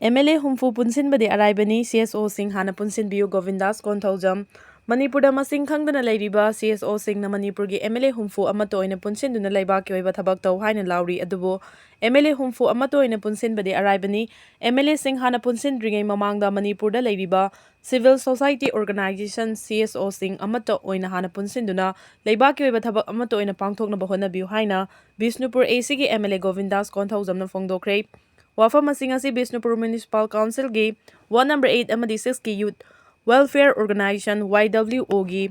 MLA humfu Punsanbadi Araibaini Cso sing Hanna Punsallu Govindas Konthaujam Manipur masing khangdana leiriba Cso sing na Manipur gi MLA humfu amato oina punsinduna leibak ki oiba thabak tau haina lauri adubo MLA humfu amato oina Punsanbadi Araibaini MLA sing Hanna Punsindringai mamangda Manipur da leiriba Civil Society Organization Cso sing amato oina Hanna Punsinduna leibak ki oiba thabak amato oina pangthokna bahona biu haina Bishnupur AC gi MLA Govindas Konthaujam na phongdokre Wafam masing asi Bishnupur Municipal Council gi 1 number 8 amadi 6 ki Youth Welfare Organization YWO gi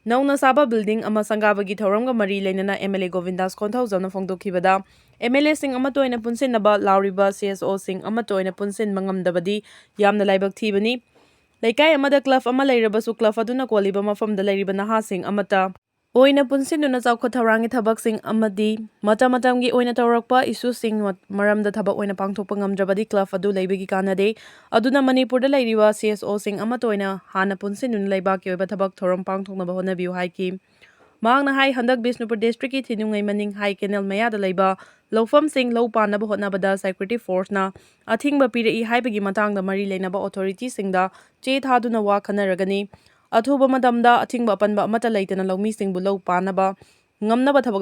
Nauna Saba Building ama sangaba gi thoramga mari leinana MLA Govindas Konthaujam na phongdokhibada MLA sing amatoina punsinaba lauriba CSO sing amatoina punsin mangamdabadi yamna laibak thibani Laikai amada club ama leirabasu club aduna kwaliba mafamda leiriba naha sing amata Oina punsinduna chawkha tharangi thabak sing amadi mata-matamgi oina tawrakpa issue sing maramda thabak oina pangthokpa ngamdrabadi club adu leibagi kanade aduna Manipur da leiriwa CSO sing amatoina Hanna Punsallu leibaki oiba thabak thoram pangthokna bahona biu haiki Maangna hai handak Bishnupur district ki thinungai maning hai canal maya da leiba lawfam sing low pana ba hotna bada security force na athingba pirei haibagi matangda mari leinaba authority singda che thaduna wa khanaragani Athuba madamda athingba panba amata leitana lawmi singbu law panaba ngamnaba thabak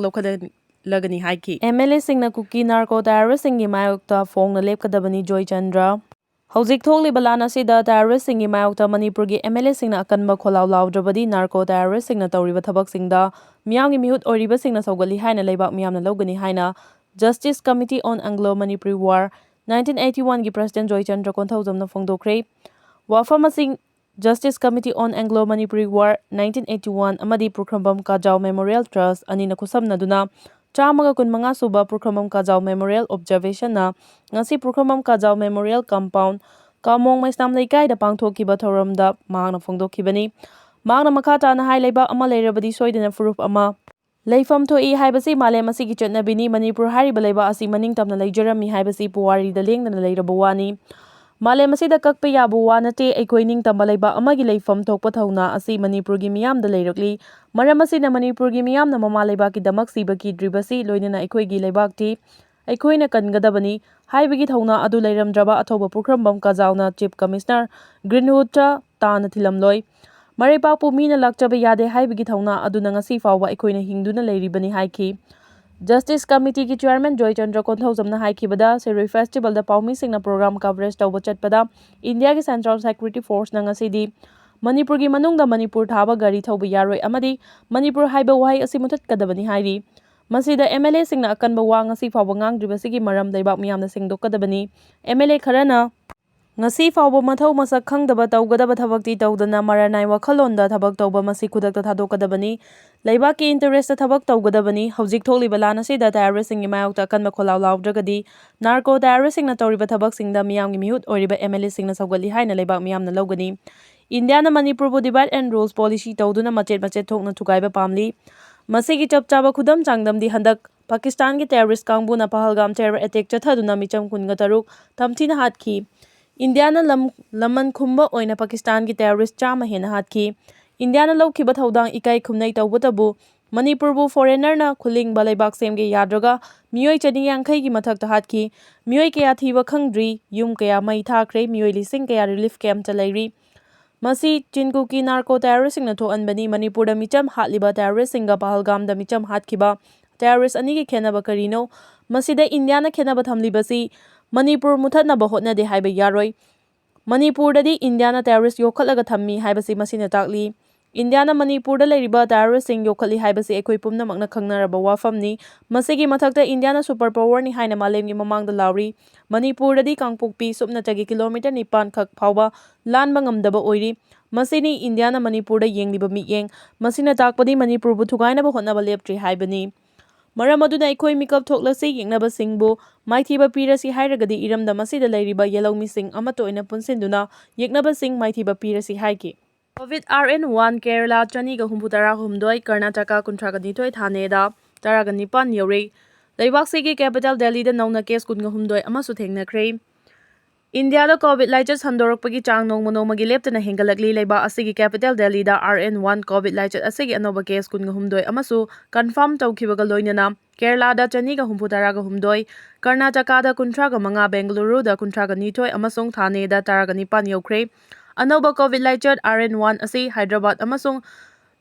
lagani haiki MLA singna Kuki narco terrorist singi mayokta phongna lepkadabani Joy Chandra Hauzik thokli balana sida terrorist singi mayokta Manipur gi MLA singna akanba kholaw lawdrabadi narco terrorist singna tawriba thabak singda miyamgi mihut oriba singna sawgali haina leibak miyamna lawgani haina Justice Committee on Anglo-Manipuri War 1981 gi President Joy Chandra Konthaujam na phongdokre wafam sing Justice Committee on Anglo-Manipuri War 1981 amadi Purkhambam Kajau Memorial Trust anina kusamnaduna chamaga kunmanga suba Purkhambam Kajau Memorial Observation na ngasi Purkhambam Kajau Memorial Compound Kamong Maisnam Laikai da pangthokiba thoramda maangna phongdokhibani maangna makhata na hai leiba ama leirabadi soidena proof ama Leifam thoi haibasi malem asigi chatnabini Manipur hariba leiba asi maningtamna leijarami haibasi puwari da lengdana leirabawani Malem asida kakpe yabu wanate aikoining tambalaiba amagi leifam thokpa thauna asi Manipur gi miyamda leirakli maram asina Manipur gi miyamna mama leibaki damak sibaki dribasi loinana aikoi gi leibakti aikoina kangadabani haibagi thauna adu leiramdraba athoba Purkhambam Kajauna Chief Commissioner Greenwood tana thilamloi Maraipapu mina lakchaba yade haibagi thauna aduna ngasi fawba aikoina hingduna leiribani haiki Justice Committee ki Chairman Joy Chandra Konthaujamna haikibada Serui Festival da Paumi singna program coverage tawba chatpada India ki Central Security Force na ngasidi Manipur gi manungda Manipur thaba gari thawba yaroi amadi Manipur haiba wahai asi mutat kadabani hairi Masida MLA singna akanba wa ngasi fawba ngangdribasigi maram leibak miyamna singdokadabani MLA kharana Ngasi fawba mathau masak khangdaba tawgadaba thabakti tawdana maranai wakhalonda thabak tawba masi khudakta thadokadabani leibaki interest thabak tawgadabani hauzik tholiba lana sida terrorist singi mayokta kanba kholaw lawdragadi narco terrorist singna tawriba thabak singda miyamgi mihut oiriba MLA singna sawgali haina leibak miyamna lawgani India na Manipur bu divide and rules policy tawduna machet thokna thugaiba pamli masigi chapchaba khudam changdamdi handak Pakistan ki terrorist kangbu na Pahalgam terror attack chathaduna micham kunga taruk thamthina hatki Indiana laman khumba oina Pakistan ki terrorist chama hena hatki Indiana lawkiba thaudang ikai khumnai tawbutabu Manipur bu foreigner na khuling balaibak semge yadraga miyoi chani yangkhai gi mathakta hatki miyoi kaya thiba khangdri yum kaya mai thakre miyoi lising kaya relief camp chalairi masi Kuki narco terrorist singna thoanbani Manipur da micham hatliba terrorist singa Pahalgam da micham hatkiba terrorist ani gi khenaba karino masida Indiana khenaba thamlibasi Manipur muthatna bahotna de haiba yaroi Manipur dadi Indiana terrorist yokhalaga thammi haibasi masina takli Indiana Manipur da leiriba terrorist sing yokhali haibasi ekoi pumna makna khangnaraba wafamni masigi mathakta Indiana superpower ni haina malemgi mamangda lauri Manipur dadi kangpokpi supna tagi kilometer 9 khak phawba lanba ngamdaba oiri masini Indiana Manipur da yengliba miyeng masina takpadi Manipur bu thugaina ba hotna ba leptri haibani Maram aduna aikoi mikap thoklasi yengnaba singbu maithiba pirasi hairagadi iramda masida leiriba yelawmi sing amato ina punsinduna yeknaba sing maithiba pirasi haiki COVID RN1 Kerala chaniga humputara humdoi Karnataka kuntraganithoi thaneda taraganipan yore leibak sigi capital Delhi da nauna case kunga humdoi amasu thengnakre Indiada COVID laichat sandorakpagi chang nongma-nongmagi leptana hengalakli leibak asigi capital Delhi-da RN1 COVID laichat asigi anoba case 12 amasu confirm tawkhibaga loinana Kerala-da 263, Karnataka-da 35, Bengaluru-da 32 amasung Thane-da 19 yaukre. Anoba COVID laichat RN1 asi Hyderabad amasung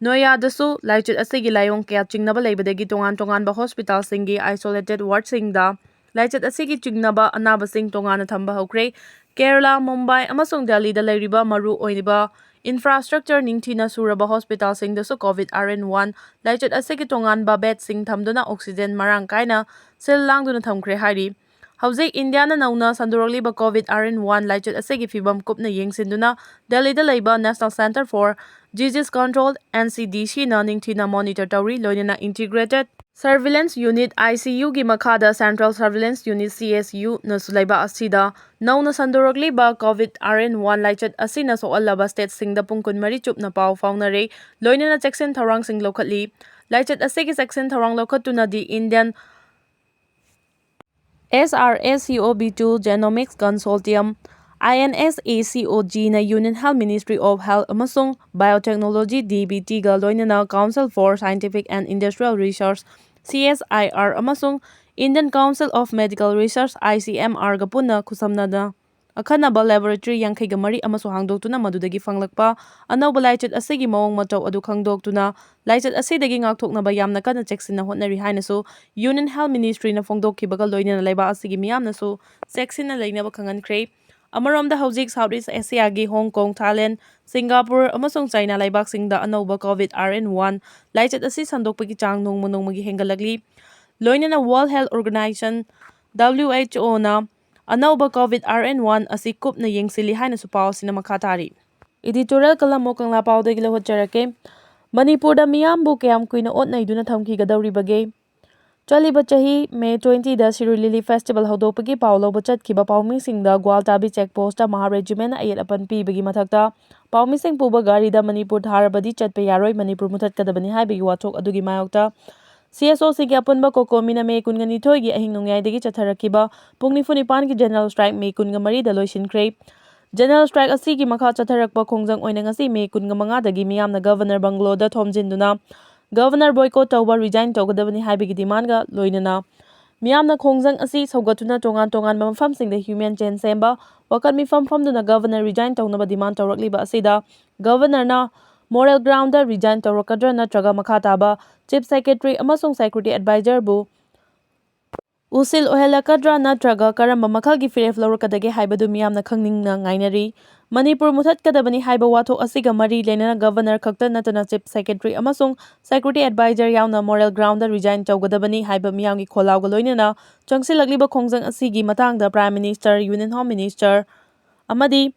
Noida-dasu laichat asigi layong kaya chingnaba leibadagi tongan-tonganba hospital-singi isolated ward-singda laichat asigi chingnaba anabasing tongana thamba hokre. Kerala, Mumbai amasung Delhi-da leiriba maru oiniba infrastructure ningthina suraba hospital-singdasu COVID RN1 laichat asigi tonganba bed-sing thamduna oxygen marang kaina sil langduna thamkre hairi. Hauzik Indiana nauna sanduroliba COVID RN1 laichat asigi fibam kupna yengsinduna Delhi-da leiba National Center for Disease Control NCDC na ningthina monitor tawri loinana integrated Surveillance Unit ICU gi makhada Central Surveillance Unit CSU na sulaiba asida nauna sanduroliba COVID RN1 laichat asina soalaba state singda pungkun mari chupna pau faunare loinana cheksin tharang sing lokhatli laichat asigi cheksin tharang lokhatuna di Indian SRSCoV-2 Genomics Consortium INSACOG na Union Health Ministry of Health amasung Biotechnology DBT ga loinana Council for Scientific and Industrial Research CSIR amasung Indian Council of Medical Research ICMR ga punna khusamnada akhanaba laboratory yankaiga mari amasu hangdoktuna madudagi fanglakpa anauba laichat asigi mawong matau adu khangdoktuna laichat asidagi ngakthoknaba yamna kana cheksina hotnari hainasu Union Health Ministry na phongdokhibaga loinana laiba asigi miyamnasu cheksina leinaba khangankre. Amaromda hauzik Southeast Asia gi Hong Kong, Thailand, Singapore amasung China laibaksingda anauba COVID RN1 laichat asi sandokpagi chang nongma-nongmagi hengalakli loinana World Health Organization WHO na anauba COVID RN1 asi kupna yengsili hainasu pau sina makhatari. Editorial kalamo kangla paudagi lahotjarake Manipurda miyambu kayam kuina otnaiduna thamkigadawribage Chaliba chahi May 20 da Siru Lily Festival hodopagi pauloba chatkiba paumingsinda Gwaltabi checkposta Maharegiment ayat apan pibagi mathakta paumising puba gari da Manipur tharabadi chatpe yaroi Manipur muthatkadabani haibagi wathok adugi mayokta CSO sigi apunba kokomina May 12 gi ahing nongyai chatharakiba pung 9 gi General Strike May 13 da loisinkhre. General Strike asigi makha chatharakpa khongjang oina ngasi May 15 dagi miyamna Governor Banglo da thomjinduna Governor boycott tauba resign taugadabani haibigi demand ga loinana miyamna khongjang asi saugatuna tongan mafamsingda human chain semba wakat mifam famduna Governor resign taunaba demand taurakliba asida Governor na moral ground da resign taurakadra natraga makha taba Chief Secretary amasung Security Advisor bu usil ohelakadra natraga karamba makhalgi firef laurakadage haibadu miyamna khangningna ngainari Manipur muthatkadabani haiba wathok asiga mari lenana Governor khakta natana Chief Secretary amasung Security Advisor yauna moral ground da resign taugadabani haiba miyamgi kholawga loinana changsilagliba khongjang asigi matangda Prime Minister, Union Home Minister amadi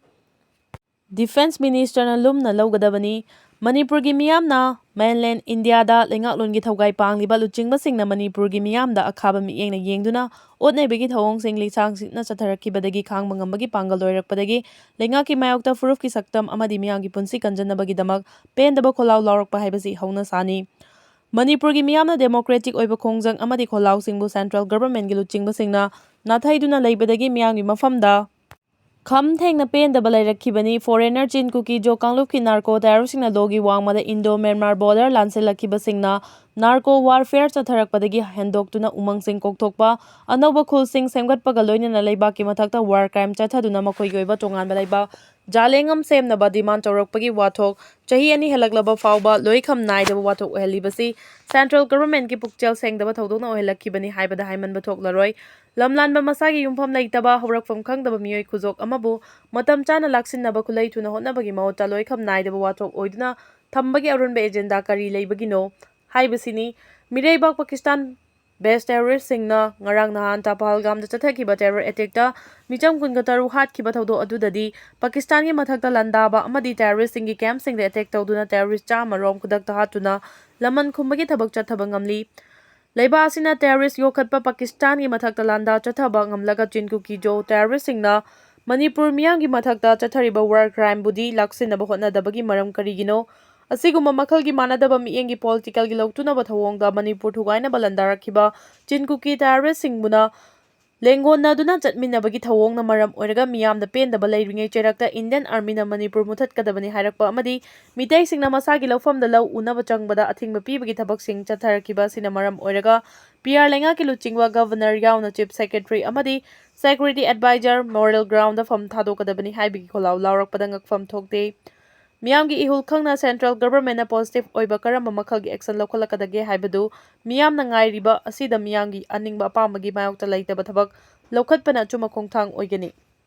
Defense Minister na lumna laugadabani Manipurgi miyamna mainland India-da lengaklongi thawgai pangliba luchingmasingna Manipurgi miyamda akhaba miyengna yengduna otnaibagi thawongsing lichangsingna chatharakibadagi khangba ngambagi pangal loirakpadagi lengaki mayokta furufki saktam amadi miyamgi punsi kanjanabagidamak pendaba kholaw laurakpa haibasi hauna sani Manipurgi miyamna democratic oiba khongjang amadi kholausingbu central government-gi luchingmasingna nathaiduna leibadagi miyamgi mafamda Kham thengna pendaba lairakibani foreigner Chin Kuki jo kanglupki narco terrorisingna logi wangmada Indo-Myanmar border lanselakibasingna narco warfare chatharakpadagi hendoktuna umangsing kokthokpa anauba khulsing semgatpaga loinana leibaki mathakta war crime chathaduna makhoigi oiba tonganba leiba jalengam semnaba demand taurakpagi wathok chahi ani helaklaba fauba loikham naidaba wathok ohelibasi central government ki pukchel sengdaba thodokna ohelakibani haibada haimanba thoklaroi lamlanba masagi yumpham leitaba haurakfam khangdaba miyoi khuzok amabu matam chana laksinnaba khulai thuna hotnabagi mahota loikham naidaba wathok oiduna thambagi arunba agenda kari leibagino haibasini mireibak Pakistan based terrorist singna ngarang nahan ta Pahalgamda chathakiba terror attack ta micham kunga hatkiba thodok adudadi Pakistan gi mathakta landaba amadi terrorist singi camp singda attack tawduna terrorist chama rom khudakta hatuna laman khumbagi thabak chathaba ngamli leiba asina terrorist yokhatpa Pakistan gi mathakta landa chathaba ngamlaga Chin Kuki jo terrorist singna Manipur miyamgi mathakta chathariba war crime budi laksinaba hotnadabagi maram karigino asiguma makhalgi manadaba miyengi political gi lautunaba thawongda Manipur thugainaba landarakhiba Chin Kuki terrorist singbuna ꯂꯦꯡꯒꯣꯟꯅꯗꯨꯅ ꯆꯠꯃꯤꯟꯅꯕꯒꯤ ꯊꯧꯑꯣꯡꯅ ꯃꯔꯝ ꯑꯣꯏꯔꯒ ꯃꯤꯌꯥꯝꯗ ꯄꯦꯟꯗꯕ ꯂꯩꯔꯤꯉꯩ ꯆꯩꯔꯛꯇ Indian ꯑꯥꯔꯃꯤꯅ Manipur ꯃꯨꯠꯊꯠꯀꯗꯕꯅꯤ ꯍꯥꯏꯔꯛꯄ ꯑꯃꯗꯤ ꯃꯤꯇꯩꯁꯤꯡꯅ ꯃꯁꯥꯒꯤ ꯂꯧꯐꯝꯗ ꯂꯧ ꯎꯅꯕ ꯆꯪꯕꯗ ꯑꯊꯤꯡꯕ ꯄꯤꯕꯒꯤ ꯊꯕꯛꯁꯤꯡ ꯆꯠꯊꯔꯛꯈꯤꯕ ꯑꯁꯤꯅ ꯃꯔꯝ ꯑꯣꯏꯔꯒ ꯄꯤ.ꯑꯥꯔ ꯂꯩꯉꯥꯛꯀꯤ ꯂꯨꯆꯤꯡꯕ ꯒꯚꯔꯅꯔ ꯌꯥꯎꯅ ꯆꯤꯞ ꯁꯦꯀ꯭ꯔꯦꯇꯔꯤ ꯑꯃꯗꯤ ꯁꯦꯀ꯭ꯌꯨꯔꯤꯇꯤ ꯑꯦꯗꯚꯥꯏꯖꯔ ꯃꯣꯔꯦꯜ ꯒ꯭ꯔꯥꯎꯟꯗ ꯐꯝ ꯊꯥꯗꯣꯛꯀꯗꯕꯅꯤ ꯍꯥꯏꯕꯒꯤ ꯈꯣꯜꯂꯥꯎ ꯂꯥꯎꯔꯛꯄꯗ ꯉꯛꯐꯝ ꯊꯣꯛꯇꯦ꯫ ꯃꯤꯌꯥꯝꯒꯤ ꯏꯍꯨꯜ ꯈꯪꯅ ꯁꯦꯟꯇ꯭ꯔꯦꯜ ꯒꯚꯔꯟꯃꯦꯟꯠꯅ ꯄꯣꯖꯤꯇꯤꯚ ꯑꯣꯏꯕ ꯀꯔꯝꯕ ꯃꯈꯜꯒꯤ ꯑꯦꯛꯁꯟ ꯂꯧꯈꯠꯂꯛꯀꯗꯒꯦ ꯍꯥꯏꯕꯗꯨ ꯃꯤꯌꯥꯝꯅ ꯉꯥꯏꯔꯤꯕ ꯑꯁꯤꯗ ꯃꯤꯌꯥꯝꯒꯤ ꯑꯅꯤꯡꯕ ꯑꯄꯥꯝꯕꯒꯤ ꯃꯥꯌꯣꯛꯇ ꯂꯩꯇꯕ ꯊꯕꯛ ꯂꯧꯈꯠꯄꯅ ꯑꯆꯨꯝꯕ ꯈꯣꯡꯊꯥꯡ ꯑꯣꯏꯒꯅꯤ꯫